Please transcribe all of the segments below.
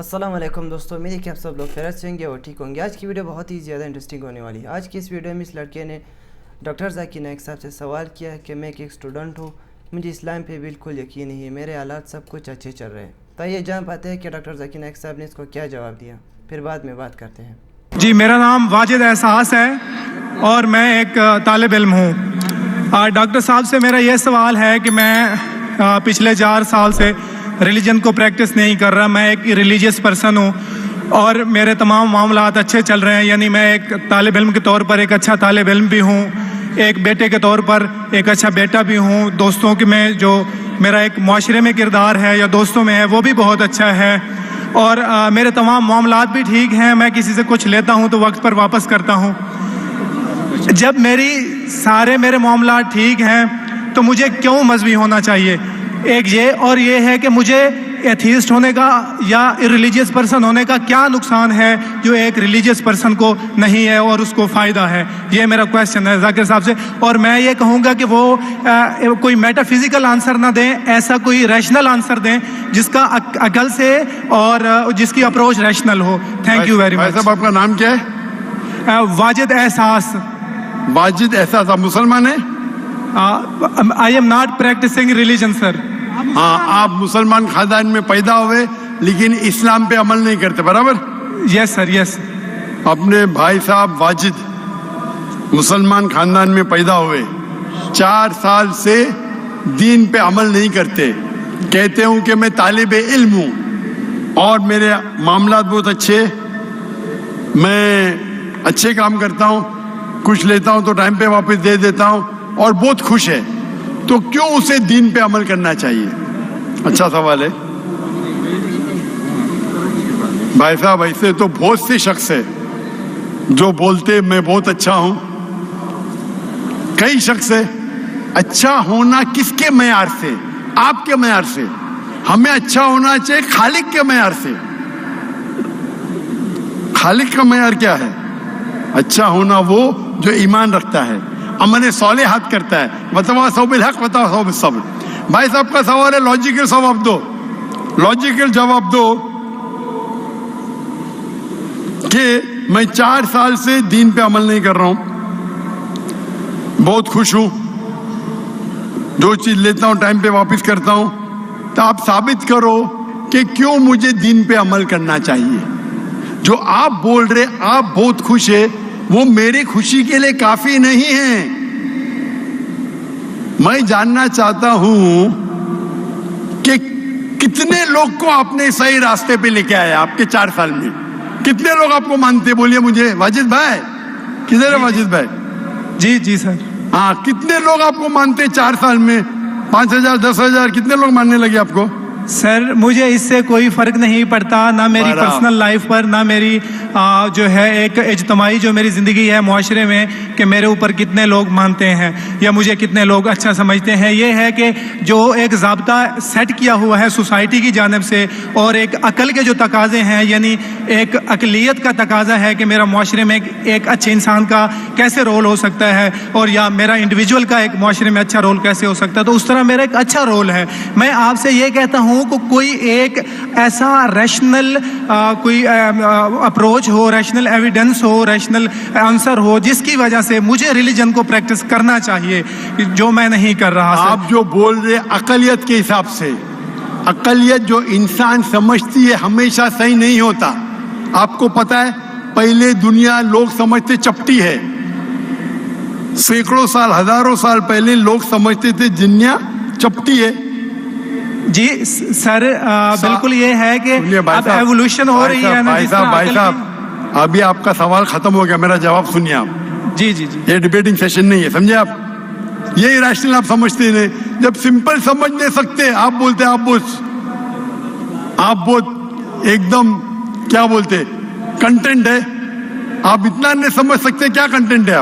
السلام علیکم دوستو، امید ہے کہ آپ سب لوگ خیریت سے ہوں گے اور ٹھیک ہوں گے۔ آج کی ویڈیو بہت ہی زیادہ انٹرسٹنگ ہونے والی ہے۔ آج کی اس ویڈیو میں اس لڑکے نے ڈاکٹر ذاکر نائک صاحب سے سوال کیا کہ میں ایک اسٹوڈنٹ ہوں، مجھے اسلام پہ بالکل یقین نہیں ہے، میرے حالات سب کچھ اچھے چل رہے ہیں۔ تو یہ جان پاتے ہیں کہ ڈاکٹر ذاکر نائک صاحب نے اس کو کیا جواب دیا، پھر بعد میں بات کرتے ہیں۔ جی، میرا نام واجد احساس ہے اور میں ایک طالب علم ہوں۔ ڈاکٹر صاحب سے میرا یہ سوال ہے کہ میں پچھلے 4 سال سے ریلیجن کو پریکٹس نہیں کر رہا۔ میں ایک ریلیجیس پرسن ہوں اور میرے تمام معاملات اچھے چل رہے ہیں، یعنی میں ایک طالب علم کے طور پر ایک اچھا طالب علم بھی ہوں، ایک بیٹے کے طور پر ایک اچھا بیٹا بھی ہوں، دوستوں کے میں جو میرا ایک معاشرے میں کردار ہے یا دوستوں میں ہے وہ بھی بہت اچھا ہے، اور میرے تمام معاملات بھی ٹھیک ہیں۔ میں کسی سے کچھ لیتا ہوں تو وقت پر واپس کرتا ہوں۔ جب میرے معاملات ٹھیک ہیں تو مجھے کیوں مذہبی ہونا چاہیے؟ ایک یہ ہے کہ مجھے ایتھیسٹ ہونے کا یا ریلیجیس پرسن ہونے کا کیا نقصان ہے جو ایک ریلیجیس پرسن کو نہیں ہے اور اس کو فائدہ ہے؟ یہ میرا کویسچن ہے ذاکر صاحب سے، اور میں یہ کہوں گا کہ وہ کوئی میٹا فزیکل آنسر نہ دیں، ایسا کوئی ریشنل آنسر دیں جس کا عقل سے اور جس کی approach rational who. Thank you very much. صاحب آپ کا نام کیا ہے؟ واجد احساس۔ واجد احساس، آپ مسلمان ہیں؟ I am not practising religion sir. ہاں، آپ مسلمان خاندان میں پیدا ہوئے لیکن اسلام پہ عمل نہیں کرتے، برابر؟ یس سر، یس۔ اپنے بھائی صاحب واجد مسلمان خاندان میں پیدا ہوئے، 4 سال سے دین پہ عمل نہیں کرتے، کہتے ہوں کہ میں طالب علم ہوں اور میرے معاملات بہت اچھے، میں اچھے کام کرتا ہوں، کچھ لیتا ہوں تو ٹائم پہ واپس دے دیتا ہوں اور بہت خوش ہے، تو کیوں اسے دین پہ عمل کرنا چاہیے؟ اچھا سوال ہے بھائی صاحب۔ ایسے تو بہت سے شخص ہے جو بولتے میں بہت اچھا ہوں، کئی شخص ہے۔ اچھا ہونا کس کے معیار سے؟ آپ کے معیار سے۔ ہمیں اچھا ہونا چاہیے خالق کے معیار سے۔ خالق کا معیار کیا ہے؟ اچھا ہونا وہ جو ایمان رکھتا ہے، عمل صالحات کرتا ہے، وتواصوا بالحق وتواصوا بالصبر۔ بھائی صاحب کا سوال ہے، لاجیکل جواب دو، لاجیکل جواب دو کہ میں 4 سال سے دین پہ عمل نہیں کر رہا ہوں، بہت خوش ہوں، جو چیز لیتا ہوں ٹائم پہ واپس کرتا ہوں، تو آپ ثابت کرو کہ کیوں مجھے دین پہ عمل کرنا چاہیے۔ جو آپ بول رہے آپ بہت خوش ہے، وہ میری خوشی کے لیے کافی نہیں ہے۔ میں جاننا چاہتا ہوں کہ کتنے لوگ کو آپ نے صحیح راستے پہ لے کے آیا آپ کے 4 سال میں؟ کتنے لوگ آپ کو مانتے؟ بولیے مجھے۔ واجد بھائی کدھر ہے؟ واجد بھائی جی سر۔ ہاں، کتنے لوگ آپ کو مانتے 4 سال میں؟ 5,000 10,000 کتنے لوگ ماننے لگے آپ کو؟ سر مجھے اس سے کوئی فرق نہیں پڑتا، نہ میری پرسنل لائف پر، نہ میری جو ہے ایک اجتماعی جو میری زندگی ہے معاشرے میں، کہ میرے اوپر کتنے لوگ مانتے ہیں یا مجھے کتنے لوگ اچھا سمجھتے ہیں۔ یہ ہے کہ جو ایک ضابطہ سیٹ کیا ہوا ہے سوسائٹی کی جانب سے، اور ایک عقل کے جو تقاضے ہیں، یعنی ایک عقلیت کا تقاضا ہے کہ میرا معاشرے میں ایک اچھے انسان کا کیسے رول ہو سکتا ہے، اور یا میرا انڈیویجول کا ایک معاشرے میں اچھا رول کیسے ہو سکتا ہے، تو اس طرح میرا ایک اچھا رول ہے۔ میں آپ سے یہ کہتا ہوں کہ کوئی ایک ایسا ریشنل کوئی اپروچ ہو، ریشنل ایویڈنس ہو، ریشنل آنسر ہو جس کی وجہ سے مجھے ریلیجن کو پریکٹس کرنا چاہیے، جو میں نہیں کر رہا۔ آپ جو بول رہے عقلیت کے حساب سے، عقلیت جو انسان سمجھتی ہے ہمیشہ صحیح نہیں ہوتا۔ آپ کو پتا ہے پہلے دنیا لوگ سمجھتے چپٹی ہے، سینکڑوں سال ہزاروں سال پہلے لوگ سمجھتے تھے دنیا چپٹی ہے۔ جی سر، بالکل یہ ہے کہ اب ایوولوشن ہو رہی ہے نا۔ بھائی صاحب ابھی آپ کا سوال ختم ہو گیا، میرا جواب سنیے آپ۔ جی یہ ڈیبیٹنگ سیشن نہیں ہے، سمجھے آپ؟ یہ ریشنل آپ سمجھتے نہیں، جب سمپل سمجھ نہیں سکتے آپ بولتے آپ بہت ایک دم کیا بولتے کنٹینٹ ہے، آپ اتنا نہیں سمجھ سکتے کیا کنٹینٹ ہے۔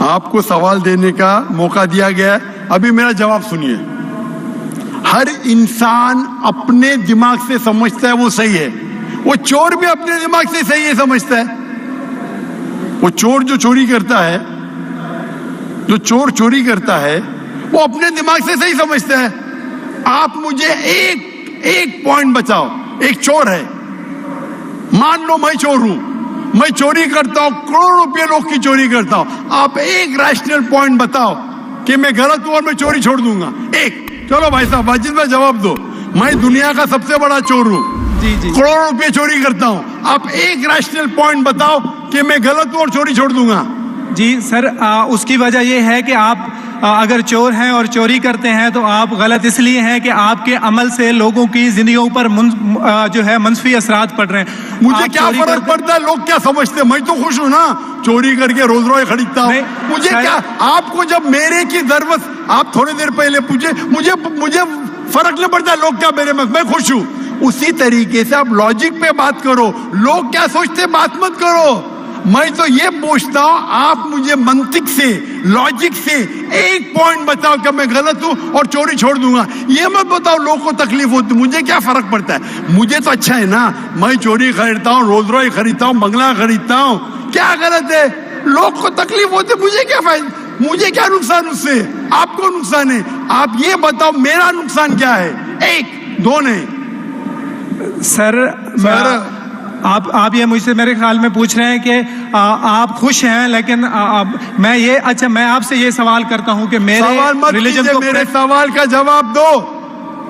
آپ کو سوال دینے کا موقع دیا گیا ہے، ابھی میرا جواب سنیے۔ ہر انسان اپنے دماغ سے سمجھتا ہے وہ صحیح ہے، وہ چور بھی اپنے دماغ سے صحیح ہے سمجھتا ہے۔ وہ چور جو چوری کرتا ہے وہ اپنے دماغ سے صحیح سمجھتا ہے۔ آپ مجھے एक पॉइंट बताओ, एक चोर है, मान लो मैं चोर हूं, मैं चोरी करता हूं, करोड़ों रुपए लोग की चोरी करता हूं, आप एक रैशनल पॉइंट बताओ कि मैं गलत हूं और मैं चोरी छोड़ दूंगा, एक। चलो भाई साहब वाजिद भाई जवाब दो, मैं दुनिया का सबसे बड़ा चोर हूं, जी जी, करोड़ों रुपए चोरी करता हूं, आप एक रैशनल पॉइंट बताओ कि मैं गलत हूं और चोरी छोड़ दूंगा। जी सर, उसकी वजह ये है कि आप अगर चोर हैं और चोरी करते हैं तो आप गलत इसलिए हैं कि आपके अमल से लोगों की जिंदगियों पर जो है मंफी असरात पड़ रहे हैं। मुझे क्या फर्क पड़ता है लोग क्या समझते हैं, मैं तो खुश हूं ना, चोरी करके रोज रोज खरीदता हूं, मुझे क्या, आपको जब मेरे की जरूरत, आप थोड़ी देर पहले पूछे, मुझे फर्क नहीं पड़ता लोग क्या मेरे में, मैं खुश हूं। उसी तरीके से आप लॉजिक पे बात करो, लोग क्या सोचते बात मत करो। मैं तो ये पूछता हूं, आप मुझे मंतिक से, लॉजिक से एक पॉइंट बताओ कि मैं गलत हूं और चोरी छोड़ दूंगा, ये मत बताओ लोगों को तकलीफ होती, मुझे क्या फर्क पड़ता है, मुझे तो अच्छा है ना, मैं चोरी खरीदता हूं, रोज रोज खरीदता हूं, बंगला खरीदता हूं, क्या गलत है, लोग को तकलीफ होती, मुझे क्या फायदा, मुझे क्या नुकसान उससे, आपको नुकसान है, आप ये बताओ मेरा नुकसान क्या है, एक दो नहीं। सर आप ये मुझसे मेरे ख्याल में पूछ रहे हैं कि आप खुश हैं, लेकिन मैं आपसे ये सवाल करता हूं कि मेरे रिलीजन को, मेरे सवाल का जवाब दो।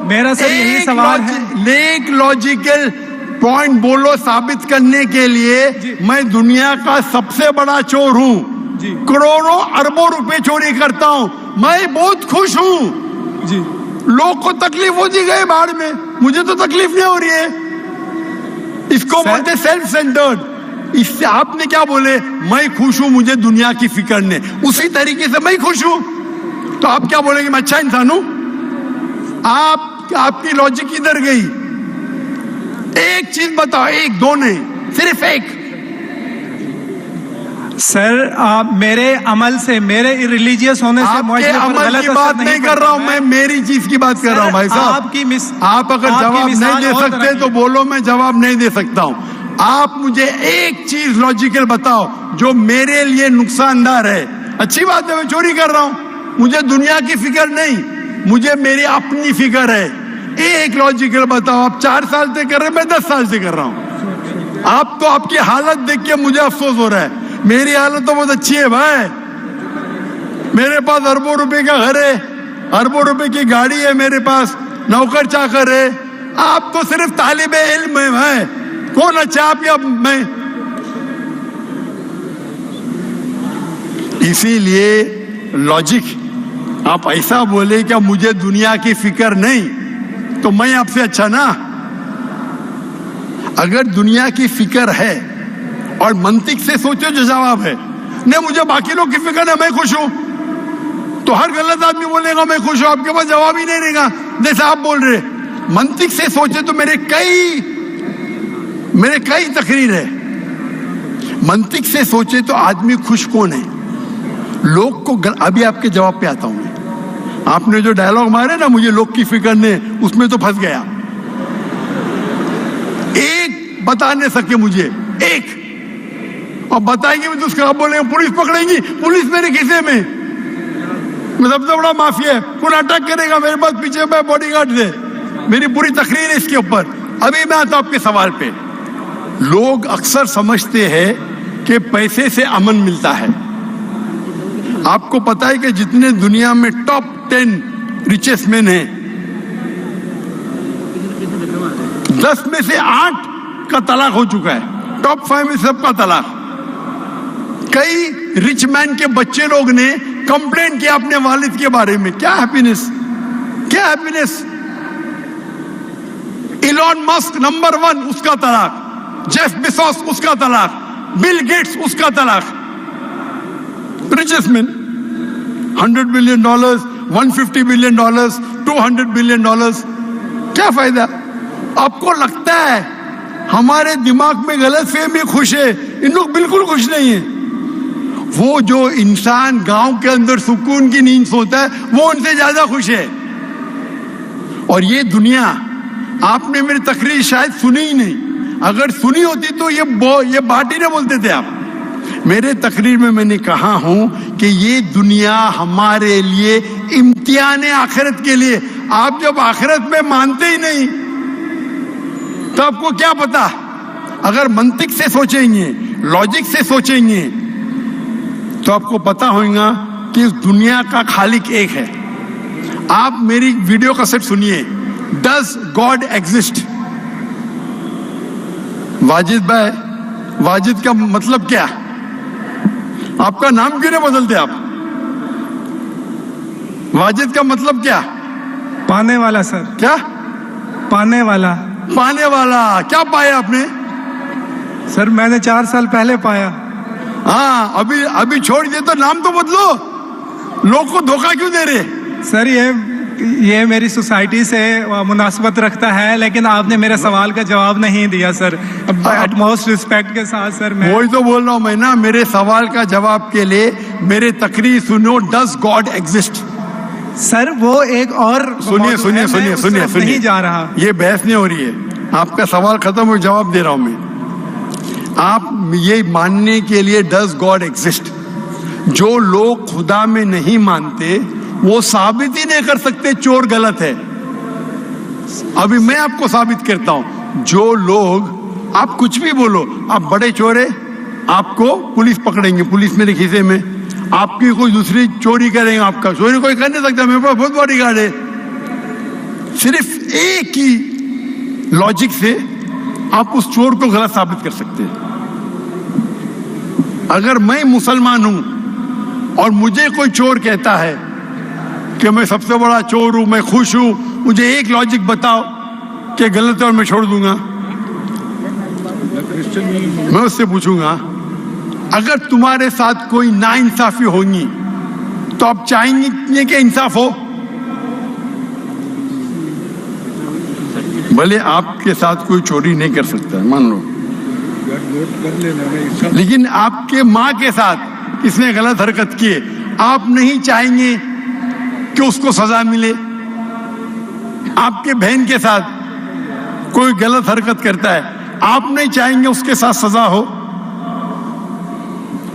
मेरा सर यही सवाल है, एक लॉजिकल पॉइंट बोलो साबित करने के लिए, मैं दुनिया का सबसे बड़ा चोर हूं, करोड़ों अरबों रुपए चोरी करता हूं, मैं बहुत खुश हूं जी, लोग को तकलीफ होती गए बाढ़ में, मुझे तो तकलीफ नहीं हो रही है, इसको बोलते सेल्फ सेंटर्ड। इससे आपने क्या बोले, मैं खुश हूं, मुझे दुनिया की फिक्र नहीं, उसी तरीके से मैं खुश हूं, तो आप क्या बोलेंगे मैं अच्छा इंसान हूं, आपकी लॉजिक इधर गई। एक चीज बताओ, एक दो नहीं, सिर्फ एक। सर मेरे अमल से, मेरे रिलीजियस होने से, आपके अमल की बात नहीं कर रहा हूं मैं, मेरी चीज की बात कर रहा हूं भाई साहब। आप अगर जवाब नहीं दे सकते तो बोलो, मैं जवाब नहीं दे सकता हूं। आप मुझे एक चीज लॉजिकल बताओ जो मेरे लिए नुकसानदार है। अच्छी बात है, मैं चोरी कर रहा हूं, मुझे दुनिया की फिक्र नहीं, मुझे मेरी अपनी फिक्र है। एक लॉजिकल बताओ, आप 4 साल से कर रहे हैं, मैं 10 साल से कर रहा हूं। आप तो आपकी हालत देख के मुझे अफसोस हो रहा है, मेरी हालत तो बहुत अच्छी है भाई, मेरे पास अरबों रुपए का घर है, अरबों रुपए की गाड़ी है मेरे पास, नौकर चाकर है। आप तो सिर्फ तालिबे इल्म है भाई, कौन अच्छा आप या मैं? इसीलिए लॉजिक, आप ऐसा बोले क्या मुझे दुनिया की फिक्र नहीं, तो मैं आपसे अच्छा ना। अगर दुनिया की फिक्र है और मंतिक से सोचो जो जवाब है, नहीं मुझे बाकी लोग की फिक्र है, मैं खुश हूं, तो हर गलत आदमी बोलेगा मैं खुश हूं, आपके पास जवाब ही नहीं रहेगा जैसे आप बोल रहे। मंतिक से सोचे तो मेरे कई तकरीर है। मंतिक से सोचे तो आदमी खुश कौन है? लोग को अभी आपके जवाब पे आता हूं मैं। आपने जो डायलॉग मारे ना, मुझे लोग की फिक्र नहीं, उसमें तो फंस गया। एक बता नहीं सके मुझे, एक, और बताएंगे भी तो उसका आप बोलेंगे पुलिस पकड़ेगी, पुलिस मेरे खिसे में, मैं सबसे बड़ा माफिया है, कौन अटैक करेगा मेरे पास पीछे में बॉडीगार्ड से। मेरी पूरी तकरीर है इसके ऊपर। अभी मैं आता हूं आपके सवाल पे। लोग अक्सर समझते हैं कि पैसे से अमन मिलता है। आपको पता है कि जितने दुनिया में टॉप 10 रिचेस्ट मैन हैं, 10 में से 8 का तलाक हो चुका है, टॉप 5 में सबका तलाक। कई रिच मैन के बच्चे लोग ने कंप्लेंट किया अपने वालिद के बारे में, क्या हैप्पीनेस, क्या हैप्पीनेस। इलॉन मस्क नंबर 1, उसका तलाक। जेफ बेजोस, उसका तलाक। बिल गेट्स, उसका तलाक। Richest man, $100 billion, $150 billion, $200 billion. क्या फायदा? आपको लगता है हमारे दिमाग में गलत फहमी, खुश है, इन लोग बिल्कुल खुश नहीं है। वो जो इंसान गांव के अंदर सुकून की नींद सोता है, वो उनसे ज्यादा खुश है। और ये दुनिया, आपने मेरी तकरीर शायद सुनी ही नहीं, अगर सुनी होती तो ये बात ही नहीं बोलते थे आप। मेरे तकरीर में मैंने कहा हूं कि ये दुनिया हमारे लिए इम्तिहान है आखिरत के लिए। आप जब आखिरत में मानते ही नहीं, تو آپ کو کیا پتا؟ اگر منطق سے سوچیں گے، لاجک سے سوچیں گے تو آپ کو پتا ہوگا کہ اس دنیا کا خالق ایک ہے. آپ میری ویڈیو کیسٹ سنیے، ڈز گاڈ ایگزسٹ. واجد بھائی، واجد کا مطلب کیا؟ آپ کا نام کیوں نہیں بدلتے آپ؟ واجد کا مطلب کیا؟ پانے والا سر. کیا پانے والا. پانے والا. کیا پایا آپ نے؟ سر میں نے 4 سال پہلے پایا. ہاں، ابھی چھوڑ دے تو نام تو بدلو. لوگ کو دھوکہ کیوں دے رہے؟ سر یہ میری سوسائٹی سے مناسبت رکھتا ہے، لیکن آپ نے میرے سوال کا جواب نہیں دیا سر. ایٹ موسٹ رسپیکٹ کے ساتھ سر میں وہی تو بول رہا ہوں میں نا، میرے سوال کا جواب کے لیے میرے تقریر سنو. Does God exist. سر وہ ایک اور سنیے نہیں جا رہا. یہ بحث نہیں ہو رہی ہے. آپ کا سوال ختم ہو، جواب دے رہا ہوں میں. آپ یہ ماننے کے لیے ڈز گاڈ ایگزسٹ، جو لوگ خدا میں نہیں مانتے وہ ثابت ہی نہیں کر سکتے چور غلط ہے. ابھی میں آپ کو ثابت کرتا ہوں. جو لوگ، آپ کچھ بھی بولو، آپ بڑے چور ہیں، آپ کو پولیس پکڑیں گے، پولیس میرے کھیسے میں. آپ کی کوئی دوسری چوری کریں گے، آپ کا چوری کوئی کر نہیں سکتا، میرے پاس بہت باڈی گارڈ ہے. صرف ایک ہی لاجک سے آپ اس چور کو غلط ثابت کر سکتے ہیں. اگر میں مسلمان ہوں اور مجھے کوئی چور کہتا ہے کہ میں سب سے بڑا چور ہوں، میں خوش ہوں، مجھے ایک لاجک بتاؤ کہ غلط ہے اور میں چھوڑ دوں گا. میں اس سے پوچھوں گا اگر تمہارے ساتھ کوئی ناانصافی ہوگی تو آپ چاہیں گے کہ انصاف ہو؟ بھلے آپ کے ساتھ کوئی چوری نہیں کر سکتا مان لو، لیکن آپ کے ماں کے ساتھ کس نے غلط حرکت کی، آپ نہیں چاہیں گے کہ اس کو سزا ملے؟ آپ کے بہن کے ساتھ کوئی غلط حرکت کرتا ہے، آپ نہیں چاہیں گے اس کے ساتھ سزا ہو؟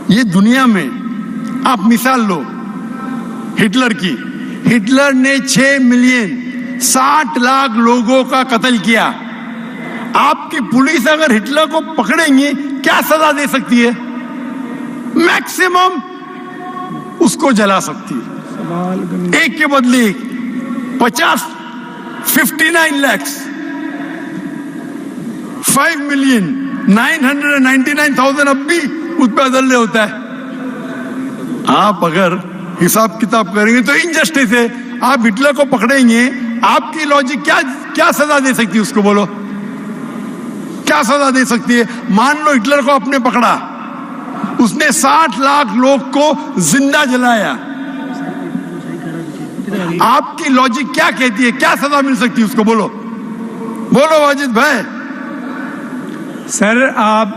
یہ دنیا میں آپ مثال لو ہٹلر کی. ہٹلر نے 6 ملین 60 لاکھ لوگوں کا قتل کیا. آپ کی پولیس اگر ہٹلر کو پکڑیں گی کیا سزا دے سکتی ہے؟ میکسیمم اس کو جلا سکتی ہے. ایک کے بدلے 59 لاکھ 5,999,000 اب بھی اس پہ عدل ہوتا ہے. آپ اگر حساب کتاب کریں گے تو انجسٹس ہے. آپ ہٹلر کو پکڑیں گے، آپ کی لاجک کیا سزا دے سکتی ہے؟ اس کو بولو کیا سزا دے سکتی ہے؟ مان لو ہٹلر کو آپ نے پکڑا، اس نے 60 لاکھ لوگ کو زندہ جلایا، آپ کی لاجک کیا کہتی ہے؟ کیا سزا مل سکتی ہے اس کو؟ بولو واجد بھائی. سر آپ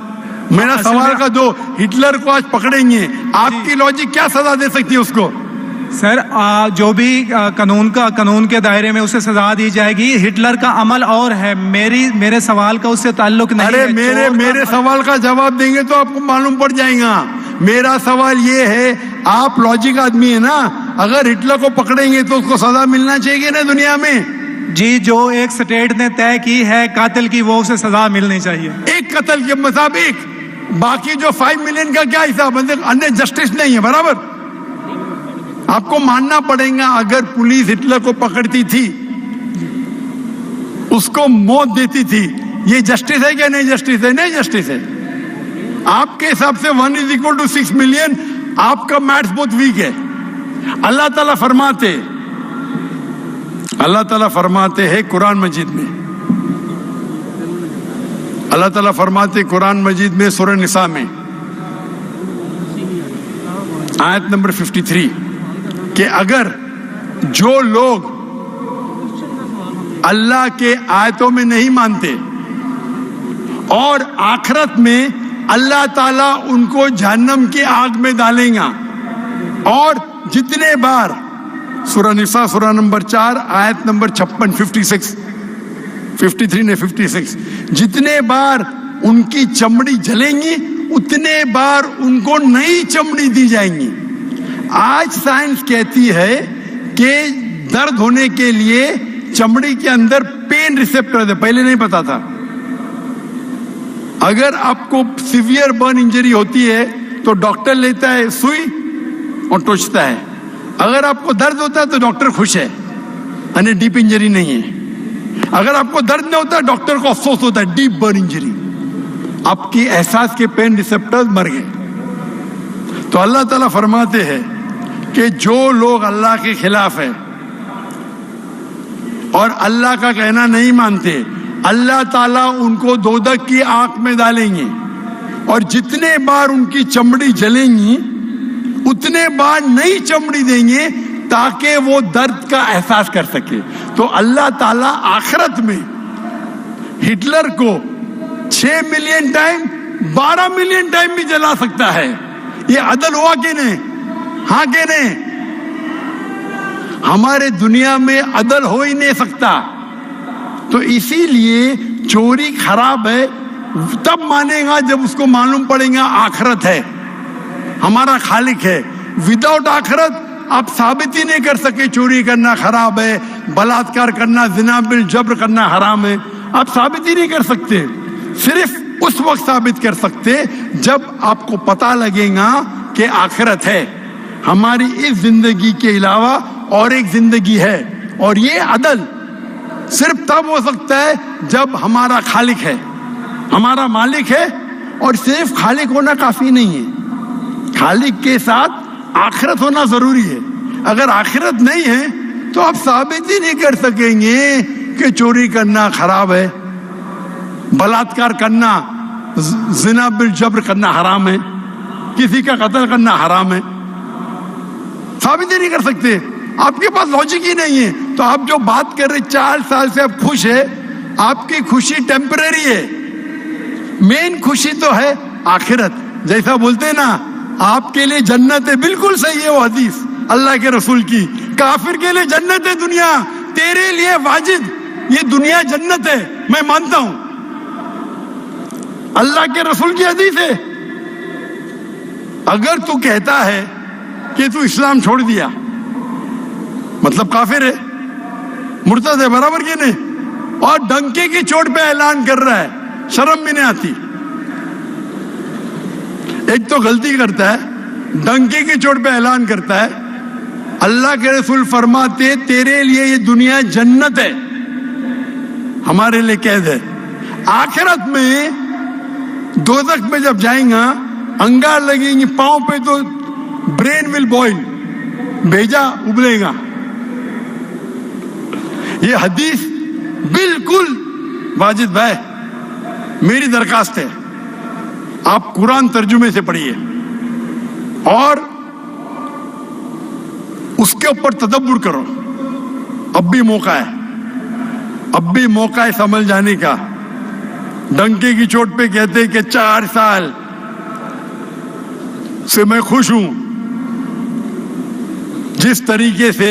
میرا سوال کا دو، ہٹلر کو آج پکڑیں گے، آپ کی لاجک کیا سزا دے سکتی ہے اس کو؟ سر جو بھی قانون کے دائرے میں اسے سزا دی جائے گی. ہٹلر کا عمل اور ہے، میرے سوال کا اس سے تعلق نہیں ہے. ارے میرے سوال کا جواب دیں گے تو آپ کو معلوم پڑ جائے گا. میرا سوال یہ ہے، آپ لاجک آدمی ہے نا، اگر ہٹلر کو پکڑیں گے تو اس کو سزا ملنا چاہیے نا دنیا میں. جی، جو ایک سٹیٹ نے طے کی ہے قاتل کی، وہ اسے سزا ملنی چاہیے. ایک قتل کے مطابق، باقی جو 5 ملین کا کیا حساب؟ جسٹس نہیں ہے برابر. آپ کو ماننا پڑے گا اگر پولیس ہٹلر کو پکڑتی تھی، اس کو موت دیتی تھی، یہ جسٹس ہے کیا؟ نہیں جسٹس ہے. نہیں جسٹس ہے. آپ کے حساب سے 1=6 ملین، آپ کا میتھس بہت ویک ہے. اللہ تعالیٰ فرماتے ہیں قرآن مجید میں، اللہ تعالیٰ فرماتے قرآن مجید میں سورہ نساء میں آیت نمبر 53 کہ اگر جو لوگ اللہ کے آیتوں میں نہیں مانتے اور آخرت میں اللہ تعالیٰ ان کو جہنم کی آگ میں ڈالیں گا، اور جتنے بار سورہ نساء سورہ نمبر 4 آیت نمبر 56 53 نے 56 جتنے بار ان کی چمڑی جلیں گی اتنے بار ان کو نئی چمڑی دی جائیں گی. آج سائنس کہتی ہے کہ درد ہونے کے لیے چمڑی کے اندر پین ریسپٹر ہے، پہلے نہیں پتا تھا. अगर आपको सीवियर बर्न इंजरी होती है तो डॉक्टर लेता है सुई और टोचता है, अगर आपको दर्द होता है तो डॉक्टर खुश है, यानी डीप इंजरी नहीं है। अगर आपको दर्द नहीं होता डॉक्टर को अफसोस होता है, डीप बर्न इंजरी, आपकी एहसास के पेन रिसेप्टर्स मर गए। तो अल्लाह ताला फरमाते हैं कि जो लोग अल्लाह के खिलाफ है और अल्लाह का कहना नहीं मानते, अल्लाह ताला उनको दोजख की आग में डालेंगे और जितने बार उनकी चमड़ी जलेंगी उतने बार नई चमड़ी देंगे ताकि वो दर्द का एहसास कर सके। तो अल्लाह ताला आखिरत में हिटलर को 6 मिलियन टाइम 12 मिलियन टाइम भी जला सकता है। ये अदल हुआ कि नहीं? हाँ कि नहीं? हमारे दुनिया में अदल हो ही नहीं सकता। तो इसीलिए चोरी खराब है तब मानेगा जब उसको मालूम पड़ेगा आखिरत है, हमारा खालिक है। विदाउट आखिरत आप साबित ही नहीं कर सके चोरी करना खराब है, बलात्कार करना, जिना बिल जब्र करना हराम है, आप साबित ही नहीं कर सकते। सिर्फ उस वक्त साबित कर सकते जब आपको पता लगेगा कि आखिरत है, हमारी इस जिंदगी के अलावा और एक जिंदगी है। और ये अदल सिर्फ तब हो सकता है जब हमारा खालिक है, हमारा मालिक है। और सिर्फ खालिक होना काफी नहीं है, खालिक के साथ आखिरत होना जरूरी है। अगर आखिरत नहीं है तो आप साबित ही नहीं कर सकेंगे कि चोरी करना खराब है, बलात्कार करना, जिना बिल जब्र करना हराम है, किसी का कत्ल करना हराम है, साबित ही नहीं कर सकते। आपके पास लॉजिक ही नहीं है। तो आप जो बात कर रहे 4 साल से आप खुश है, आपकी खुशी टेम्परेरी है, मेन खुशी तो है आखिरत। जैसा बोलते हैं ना, आपके लिए जन्नत है, बिल्कुल सही है वो हदीस अल्लाह के रसूल की। काफिर के लिए जन्नत है दुनिया, तेरे लिए वाजिद ये दुनिया जन्नत है, मैं मानता हूं, अल्लाह के रसूल की हदीस है। अगर तू कहता है कि तू इस्लाम छोड़ दिया मतलब काफिर है, मुर्तद है, बराबर के नहीं, और डंके की चोट पे ऐलान कर रहा है, शर्म भी नहीं आती। एक तो गलती करता है, डंके की चोट पे ऐलान करता है। अल्लाह के रसूल फरमाते तेरे लिए ये दुनिया जन्नत है, हमारे लिए कैद है। आखिरत में दोजख में जब जाएगा अंगार लगेंगी पांव पे तो ब्रेन विल बॉइल, भेजा उबलेगा। ये हदीस बिल्कुल वाजिद भाई, मेरी दरखास्त है आप कुरान तर्जुमे से पढ़िए और उसके ऊपर तदब्बुर करो। अब भी मौका है, अब भी मौका है समझ जाने का। डंके की चोट पे कहते कि 4 साल से मैं खुश हूं। जिस तरीके से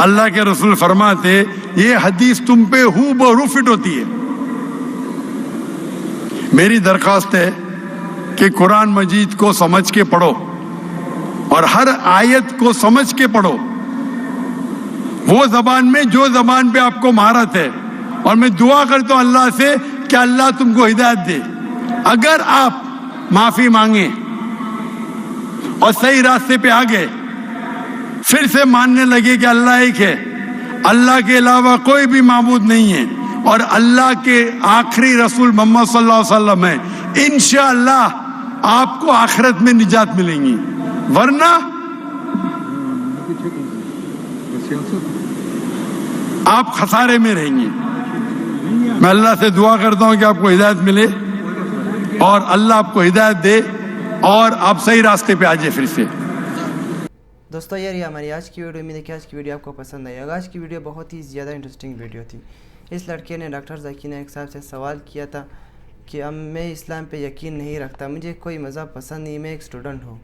अल्लाह के रसूल फरमाते ये हदीस तुम पे हूबहू फिट होती है। मेरी दरखास्त है कि कुरान मजीद को समझ के पढ़ो और हर आयत को समझ के पढ़ो, वो जबान में जो जबान पे आपको महारत है। और मैं दुआ करता हूं अल्लाह से कि अल्लाह तुमको हिदायत दे। अगर आप माफी मांगे और सही रास्ते पे आ गए, फिर से मानने लगे कि अल्लाह एक है, अल्लाह के अलावा कोई भी माबूद नहीं है और अल्लाह के आखिरी रसूल मोहम्मद सल्लल्लाहु अलैहि वसल्लम है, इंशाअल्लाह आपको आखिरत में निजात मिलेंगी, वरना आप खसारे में रहेंगे। मैं अल्लाह से दुआ करता हूं कि आपको हिदायत मिले और अल्लाह आपको हिदायत दे और आप सही रास्ते पे आ जाए फिर से। दोस्तों यार ये हमारी आज की वीडियो, उम्मीद है कि आज की वीडियो आपको पसंद आई होगा। आज की वीडियो बहुत ही ज़्यादा इंटरेस्टिंग वीडियो थी। इस लड़के ने डॉक्टर जाकिर नाइक साहब से सवाल किया था कि अब मैं इस्लाम पे यकीन नहीं रखता, मुझे कोई मज़हब पसंद नहीं, मैं एक स्टूडेंट हूँ।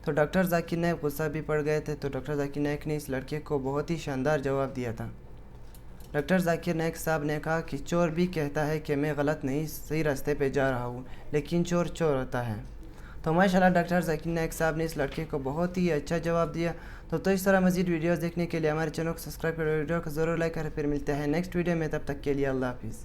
तो डॉक्टर जाकिर नाइक गुस्सा भी पड़ गए थे। तो डॉक्टर जाकिर नाइक ने इस लड़के को बहुत ही शानदार जवाब दिया था। डॉक्टर जाकिर नाइक साहब ने कहा कि चोर भी कहता है कि मैं गलत नहीं सही रास्ते पे जा रहा हूँ, लेकिन चोर चोर होता है। तो माशाल्लाह डॉक्टर जाकिर नाइक साहब ने इस लड़के को बहुत ही अच्छा जवाब दिया। तो इस तरह मज़ीद वीडियोस देखने के लिए हमारे चैनल को सब्सक्राइब करें, वीडियो को ज़रूर लाइक करें। फिर मिलते हैं नेक्स्ट वीडियो में, तब तक के लिए अल्लाह हाफिज़।